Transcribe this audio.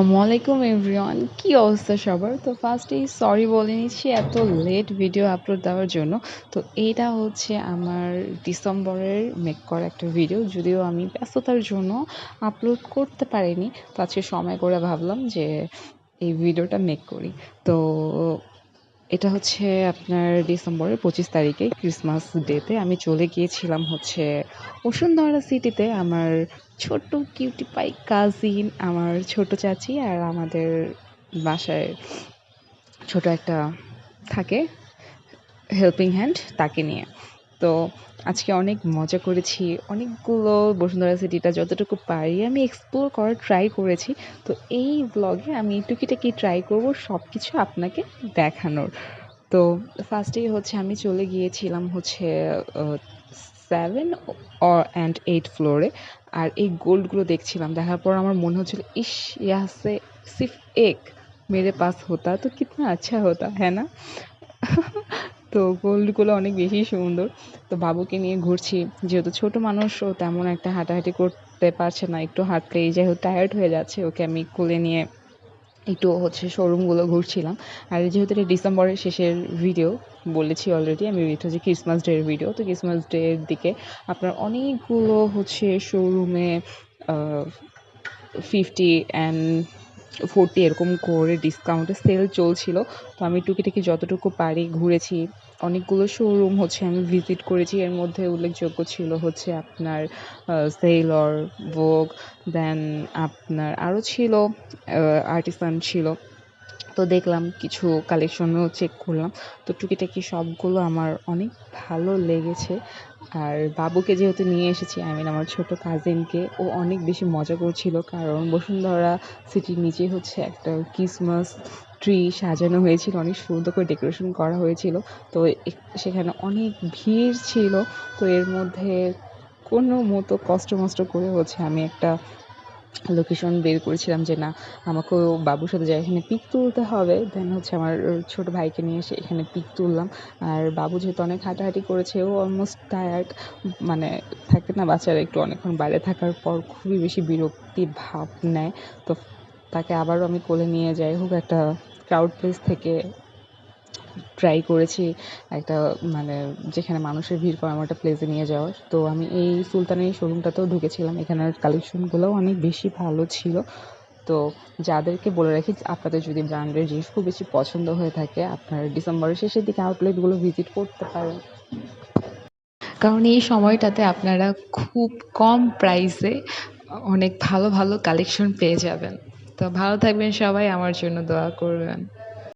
আসসালামাইকুম এভরিওয়ান, কি অবস্থা সবার? তো ফার্স্টেই সরি বলে নিচ্ছি এত লেট ভিডিও আপলোড দেওয়ার জন্য। তো এইটা হচ্ছে আমার ডিসেম্বরের মেক করা একটা ভিডিও, যদিও আমি ব্যস্ততার জন্য আপলোড করতে পারিনি। তো আজকে সময় করে ভাবলাম যে এই ভিডিওটা মেক করি। তো এটা হচ্ছে আপনার ডিসেম্বরের 25 তারিখে ক্রিসমাস ডেতে আমি চলে গিয়েছিলাম হচ্ছে বসুন্ধরা সিটিতে। আমার ছোট্ট কিউটি পাই কাজিন, আমার ছোট চাচি আর আমাদের বাসায় ছোট একটা থাকে হেল্পিং হ্যান্ড, তাকে নিয়ে। তো আজকে অনেক মজা করেছি, অনেকগুলো বসুন্ধরা সিটিটা যতটুকু পারি আমি এক্সপ্লোর করার ট্রাই করেছি। তো এই ব্লগে আমি টুকিটাকি ট্রাই করব সব কিছু আপনাকে দেখানোর। তো ফার্স্টেই হচ্ছে আমি চলে গিয়েছিলাম হচ্ছে 7 অ্যান্ড 8 ফ্লোরে। আর এই গোল্ডগুলো দেখছিলাম, দেখার পর আমার মনে হচ্ছিল ইস यहाँ से सिर्फ एक मेरे पास होता तो कितना अच्छा होता है ना। তো গোল্ডগুলো অনেক বেশি সুন্দর। তো বাবুকে নিয়ে ঘুরছি, যেহেতু ছোট মানুষ ও তেমন একটা হাঁটাহাঁটি করতে পারছে না, একটু হাঁটলেই যেহেতু টায়ার্ড হয়ে যাচ্ছে, ওকে আমি কোলে নিয়ে একটু হচ্ছে শোরুমগুলো ঘুরছিলাম। আর যেহেতু এটা ডিসেম্বরের শেষের ভিডিও, বলেছি অলরেডি আমি, এটা হচ্ছে ক্রিসমাস ডের ভিডিও। তো ক্রিসমাস ডের দিকে আপনার অনেকগুলো হচ্ছে শোরুমে 50 অ্যান্ড 40 এরকম করে ডিসকাউন্টে সেল চলছিল। তো আমি টুকিটাকি যতটুকু পারি ঘুরেছি, অনেকগুলো শোরুম হচ্ছে আমি ভিজিট করেছি। এর মধ্যে উল্লেখযোগ্য ছিল হচ্ছে আপনার সেলর, ভোগ, দেন আপনার আরও ছিল আর্টিসান ছিল। তো দেখলাম, কিছু কালেকশনও চেক করলাম। তো টুকিটাকি সবগুলো আমার অনেক ভালো লেগেছে। আর বাবুকে যেহেতু নিয়ে এসেছি, আই মিন আমার ছোট কাজিনকে, ও অনেক বেশি মজা করছিল, কারণ বসুন্ধরা সিটির নিচে হচ্ছে একটা ক্রিসমাস ট্রি সাজানো হয়েছিল, অনেক সুন্দর করে ডেকোরেশন করা হয়েছিল। তো সেখানে অনেক ভিড় ছিল। তো এর মধ্যে কোনো মতো কষ্ট মষ্ট করে হচ্ছে আমি একটা লোকেশন বের করেছিলাম যে না, আমাকেও বাবুর সাথে যাই, এখানে পিক তুলতে হবে। দেন হচ্ছে আমার ছোট ভাইকে নিয়ে এসে এখানে পিক তুললাম। আর বাবু যেহেতু অনেক হাঁটাহাঁটি করেছে, ও অলমোস্ট টায়ার্ড, মানে থাকে না বাচ্চারা একটু অনেকক্ষণ বাইরে থাকার পর খুবই বেশি বিরক্তির ভাব নেয়। তো তাকে আবারও আমি কোলে নিয়ে যাই হোক একটা ক্রাউড প্লেস থেকে ট্রাই করেছি একটা, মানে যেখানে মানুষের ভিড় কম এমন একটা প্লেসে নিয়ে যাওয়ার। তো আমি এই সুলতানের শোরুমটাতেও ঢুকেছিলাম, এখানের কালেকশনগুলোও অনেক বেশি ভালো ছিল। তো যাদেরকে বলে রাখি, আপনাদের যদি ব্র্যান্ডের জিনিস খুব বেশি পছন্দ হয়ে থাকে, আপনার ডিসেম্বরের শেষের দিকে আউটলেটগুলো ভিজিট করতে পারেন, কারণ এই সময়টাতে আপনারা খুব কম প্রাইসে অনেক ভালো ভালো কালেকশন পেয়ে যাবেন। তো ভালো থাকবেন সবাই, আমার জন্য দোয়া করবেন।